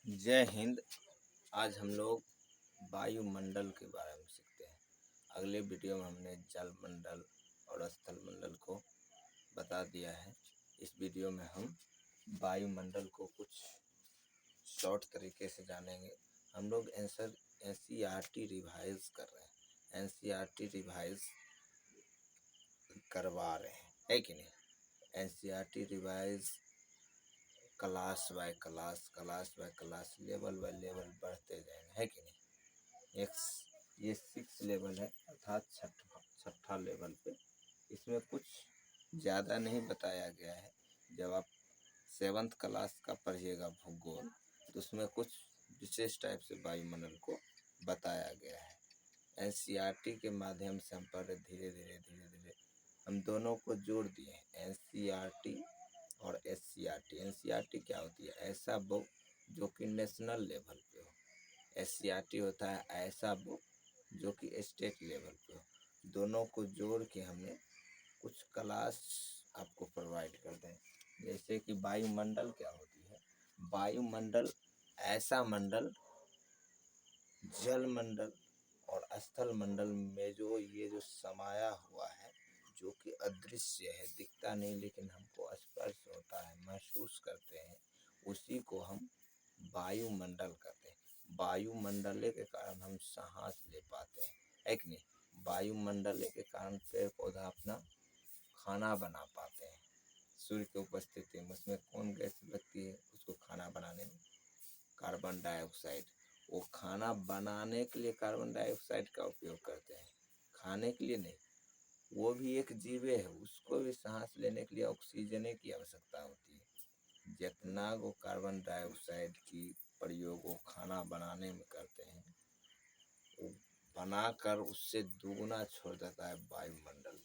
जय हिंद। आज हम लोग वायुमंडल के बारे में सीखते हैं। अगले वीडियो में हमने जल मंडल और स्थल मंडल को बता दिया है। इस वीडियो में हम वायुमंडल को कुछ शॉर्ट तरीके से जानेंगे। हम लोग NCERT रिवाइज कर रहे हैं, NCERT रिवाइज करवा रहे हैं, है कि नहीं। NCERT revise class by class, level by level बढ़ते जाएंगे, है कि नहीं। ये 6 लेवल है, अर्थात छठा लेवल पे। इसमें कुछ ज़्यादा नहीं बताया गया है। जब आप 7th क्लास का पढ़िएगा भूगोल, तो उसमें कुछ विशेष टाइप से वायुमंडल को बताया गया है। NCERT के माध्यम से हम पढ़ रहे, धीरे धीरे हम दोनों को जोड़ दिए हैं, NCERT और SCERT। NCERT क्या होती है? ऐसा बुक जो कि नेशनल लेवल पे हो। SCERT होता है ऐसा बुक जो कि स्टेट लेवल पे हो। दोनों को जोड़ के हमने कुछ क्लास आपको प्रोवाइड कर दें। जैसे कि वायुमंडल क्या होती है? वायुमंडल ऐसा मंडल, जल मंडल और स्थल मंडल में जो समाया हुआ है, जो कि अदृश्य है, दिखता नहीं लेकिन हमको स्पर्श होता है, महसूस करते हैं, उसी को हम वायुमंडल कहते हैं। वायुमंडल के कारण हम सांस ले पाते हैं, है कि नहीं। वायुमंडल के कारण पेड़ पौधा अपना खाना बना पाते हैं। सूर्य की उपस्थिति में उसमें कौन गैस लगती है उसको खाना बनाने में? Carbon dioxide. वो खाना बनाने के लिए कार्बन डाइऑक्साइड का उपयोग करते हैं, खाने के लिए नहीं। वो भी एक जीव है, उसको भी सांस लेने के लिए ऑक्सीजन की आवश्यकता होती है। जितना वो कार्बन डाइऑक्साइड की प्रयोग वो खाना बनाने में करते हैं, वो बनाकर उससे दुगुना छोड़ देता है वायुमंडल,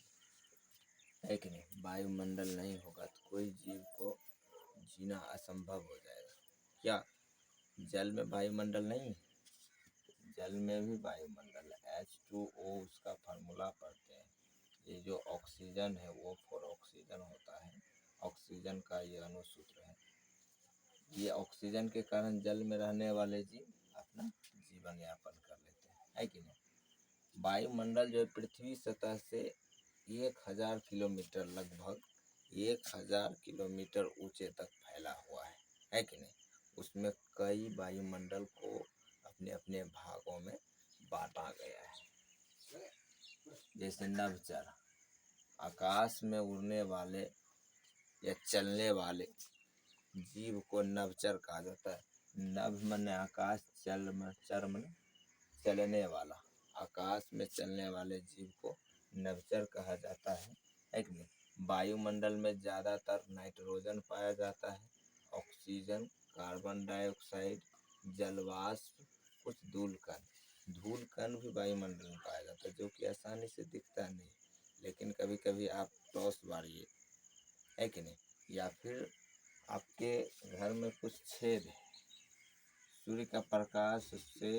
है कि नहीं। वायुमंडल नहीं होगा तो कोई जीव को जीना असंभव हो जाएगा। क्या जल में वायुमंडल नहीं है? जल में भी वायुमंडल है। H2O उसका फार्मूला पढ़ते हैं। ये जो ऑक्सीजन है वो फॉर ऑक्सीजन होता है, ऑक्सीजन का ये अणुसूत्र है। ये ऑक्सीजन के कारण जल में रहने वाले जीव अपना जीवन यापन कर लेते हैं, है कि नहीं। वायुमंडल जो है पृथ्वी सतह से 1000 किलोमीटर, लगभग 1000 किलोमीटर ऊंचे तक फैला हुआ है कि नहीं। उसमें कई वायुमंडल को अपने अपने भागों में बांटा गया है। जैसे नभचर, आकाश में उड़ने वाले या चलने वाले जीव को नभचर कहा जाता है। नभ माने आकाश, चर माने चलने वाला। आकाश में चलने वाले जीव को नभचर कहा जाता है कि नहीं। वायुमंडल में ज़्यादातर नाइट्रोजन पाया जाता है, ऑक्सीजन, कार्बन डाइऑक्साइड, जलवाष्प, कुछ धूल कण भी वायुमंडल में पाया जाता है, जो कि आसानी से दिखता नहीं, लेकिन कभी कभी आप टॉर्च मारिए, है कि नहीं। या फिर आपके घर में कुछ छेद है, सूर्य का प्रकाश उससे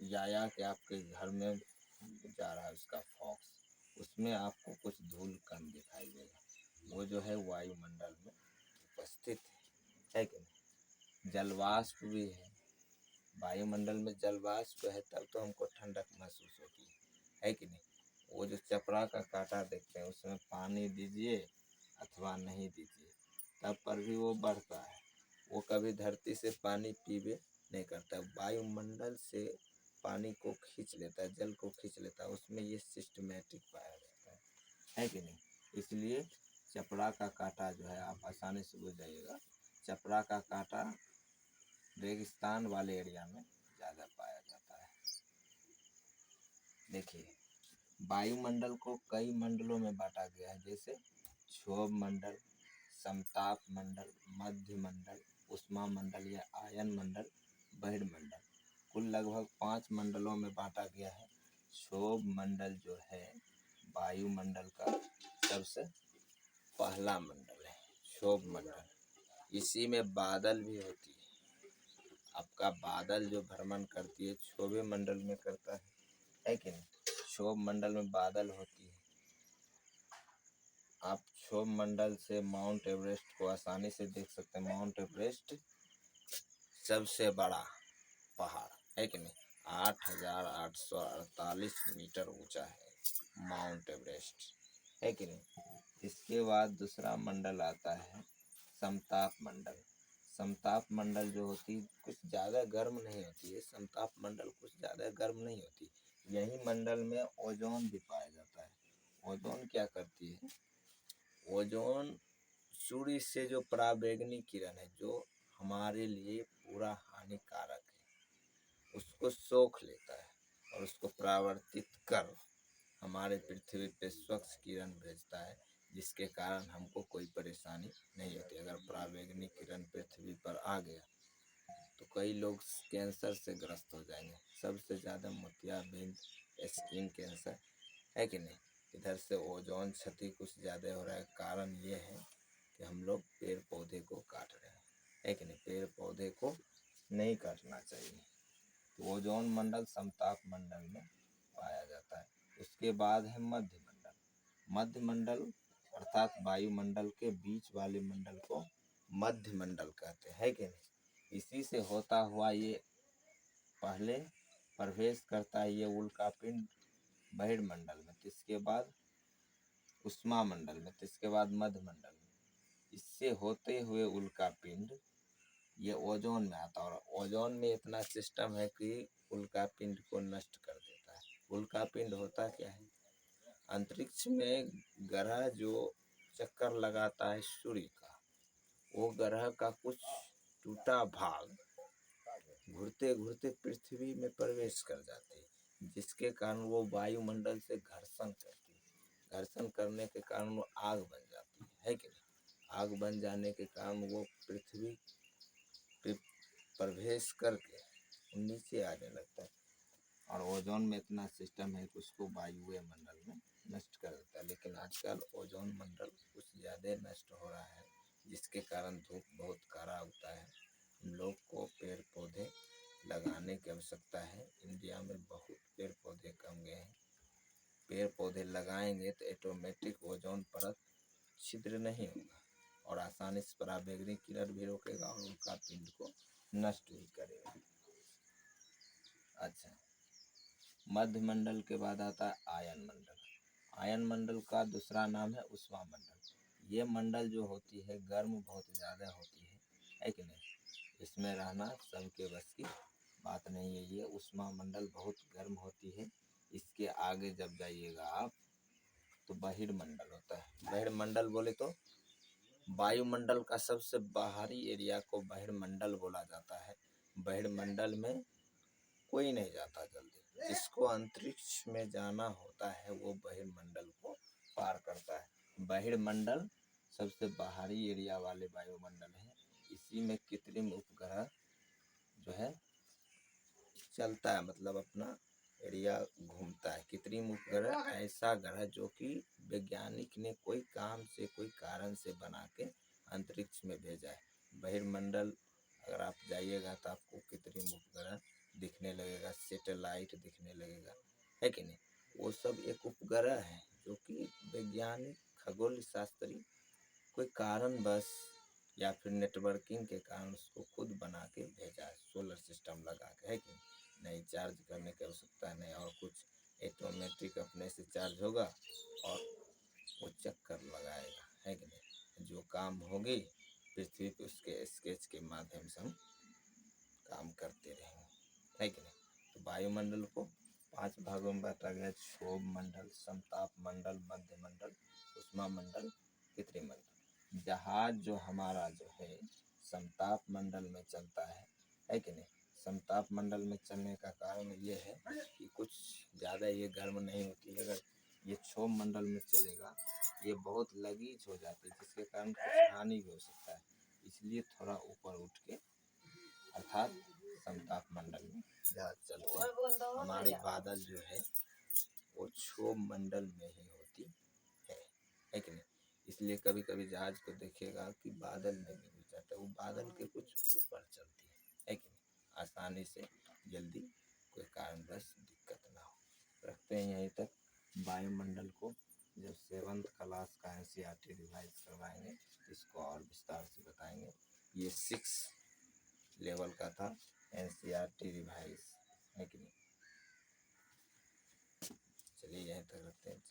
या कि आपके घर में जा रहा है उसका फॉक्स, उसमें आपको कुछ धूल कण दिखाई देगा। वो जो है वायुमंडल में उपस्थित है कि नहीं। जलवाष्प भी है वायुमंडल में। जलवाष्प है तब तो हमको ठंडक महसूस होती है कि नहीं। वो जो चपड़ा का कांटा देखते हैं, उसमें पानी दीजिए अथवा नहीं दीजिए, तब पर भी वो बढ़ता है। वो कभी धरती से पानी पीबे नहीं करता, वायुमंडल से पानी को खींच लेता है, जल को खींच लेता है। उसमें ये सिस्टमेटिक पाया जाता है कि नहीं। इसलिए चपड़ा का कांटा जो है, आप आसानी से बुझ जाइएगा, चपड़ा का कांटा रेगिस्तान वाले एरिया में ज़्यादा पाया जाता है। देखिए, वायुमंडल को कई मंडलों में बांटा गया है, जैसे क्षोभ मंडल, समताप मंडल, मध्य मंडल, उष्मा मंडल या आयन मंडल, बहिर्मंडल। कुल लगभग 5 मंडलों में बांटा गया है। क्षोभ मंडल जो है वायुमंडल का सबसे पहला मंडल है, क्षोभ मंडल। इसी में बादल भी होती है। आपका बादल जो भ्रमण करती है क्षोभ मंडल में करता है कि नहीं। क्षोभ मंडल में बादल होती है। आप क्षोभ मंडल से माउंट एवरेस्ट को आसानी से देख सकते हैं। माउंट एवरेस्ट सबसे बड़ा पहाड़, है कि नहीं, 8,848 मीटर ऊंचा है माउंट एवरेस्ट, है कि नहीं। इसके बाद दूसरा मंडल आता है समताप मंडल। समताप मंडल जो होती कुछ ज़्यादा गर्म नहीं होती है, समताप मंडल कुछ ज़्यादा गर्म नहीं होती। यही मंडल में ओजोन भी पाया जाता है। ओजोन क्या करती है, ओजोन सूर्य से जो पराबैंगनी किरण है जो हमारे लिए पूरा हानिकारक है, उसको सोख लेता है और उसको परावर्तित कर हमारे पृथ्वी पे स्वच्छ किरण भेजता है, जिसके कारण हमको कोई परेशानी नहीं होती। अगर पराबैंगनी किरण पृथ्वी पर आ गया तो कई लोग कैंसर से ग्रस्त हो जाएंगे, सबसे ज़्यादा मोतियाबिंद, स्किन कैंसर, है कि नहीं। इधर से ओजोन क्षति कुछ ज़्यादा हो रहा है, कारण ये है कि हम लोग पेड़ पौधे को काट रहे हैं, है कि नहीं। पेड़ पौधे को नहीं काटना चाहिए। तो ओजोन मंडल समताप मंडल में पाया जाता है। उसके बाद है मध्य मंडल। मध्य मंडल अर्थात वायुमंडल के बीच वाले मंडल को मध्य मंडल कहते हैं, कि नहीं। इसी से होता हुआ ये पहले प्रवेश करता है ये उल्कापिंड बहिर्मंडल में, इसके बाद उष्मा मंडल में, इसके बाद मध्य मंडल में। इससे होते हुए उल्कापिंड ये ओजोन में आता है, और ओजोन में इतना सिस्टम है कि उल्कापिंड को नष्ट कर देता है। उल्कापिंड होता क्या है, अंतरिक्ष में ग्रह जो चक्कर लगाता है सूर्य का, वो ग्रह का कुछ टूटा भाग घूरते घूरते पृथ्वी में प्रवेश कर जाती है, जिसके कारण वो वायुमंडल से घर्षण करती है। घर्षण करने के कारण वो आग बन जाती है कि नहीं। आग बन जाने के कारण वो पृथ्वी पे प्रवेश करके नीचे आने लगता है, और ओजोन में इतना सिस्टम है कि उसको वायुव्य मंडल में नष्ट कर देता है। लेकिन आजकल ओजोन मंडल कुछ ज़्यादा नष्ट हो रहा है, जिसके कारण धूप बहुत कड़ा होता है। हम लोग को पेड़ पौधे लगाने की आवश्यकता है। इंडिया में बहुत पेड़ पौधे कम गए हैं। पेड़ पौधे लगाएंगे तो ऑटोमेटिक ओजोन परत छिद्र नहीं होगा, और आसानी से पराबैंगनी किरण भी रोकेगा और उनका पिंड को नष्ट भी करेगा। अच्छा, मध्य मंडल के बाद आता है आयन मंडल। आयन मंडल का दूसरा नाम है उष्मा मंडल। ये मंडल जो होती है गर्म बहुत ज़्यादा होती है कि नहीं। इसमें रहना सबके बस की बात नहीं है। ये उष्मा मंडल बहुत गर्म होती है। इसके आगे जब जाइएगा आप तो बहिर्मंडल होता है। बहिर्मंडल बोले तो वायुमंडल का सबसे बाहरी एरिया को बहिर्मंडल बोला जाता है। बहिर्मंडल में कोई नहीं जाता जल्दी, जिसको अंतरिक्ष में जाना होता है वो बहिर्मंडल को पार करता है। बहिर्मंडल सबसे बाहरी एरिया वाले वायुमंडल है। इसी में कृत्रिम उपग्रह जो है चलता है, मतलब अपना एरिया घूमता है। कृत्रिम उपग्रह ऐसा ग्रह जो कि वैज्ञानिक ने कोई काम से कोई कारण से बना के अंतरिक्ष में भेजा है। बहिर्मंडल अगर आप जाइएगा तो आपको कृत्रिम उपग्रह दिखने लगेगा, सैटेलाइट दिखने लगेगा, है कि नहीं। वो सब एक उपग्रह है जो कि वैज्ञानिक खगोल शास्त्री कोई कारण बस या फिर नेटवर्किंग के कारण उसको खुद बना के भेजा है, सोलर सिस्टम लगा के, है कि नहीं। चार्ज करने की आवश्यकता नहीं, और कुछ ऑटोमेटिक अपने से चार्ज होगा और वो चक्कर लगाएगा, है कि नहीं। जो काम होगी पृथ्वी पे उसके स्केच के माध्यम से हम काम करते रहेंगे, है कि नहीं। तो वायुमंडल को 5 भागों में बांटा गया: क्षोभ मंडल, समताप मंडल, मध्य मंडल, उष्मा मंडल, कृत्रिम मंडल। जहाज जो हमारा जो है समताप मंडल में चलता है कि नहीं। समताप मंडल में चलने का कारण ये है कि कुछ ज़्यादा ये गर्म नहीं होती है। अगर ये क्षोभ मंडल में चलेगा ये बहुत लगीच हो जाती है, जिसके कारण कुछ हानि भी हो सकता है। इसलिए थोड़ा ऊपर उठ के अर्थात समताप मंडल में जहाज चलते हैं। हमारी बादल जो है वो क्षोभ मंडल में ही होती है कि नहीं। इसलिए कभी कभी जहाज को देखिएगा कि बादल में भी घुस जाता है, वो बादल के कुछ ऊपर चलती है कि नहीं। आसानी से जल्दी कोई कारणवश दिक्कत ना हो। रखते हैं यहीं तक। वायुमंडल को जब 7th क्लास का NCERT रिवाइज करवाएंगे इसको और विस्तार से बताएंगे। ये 6 लेवल का था, एनसीईआरटी रिवाइज, है कि नहीं। चलिए यहीं तक रखते हैं।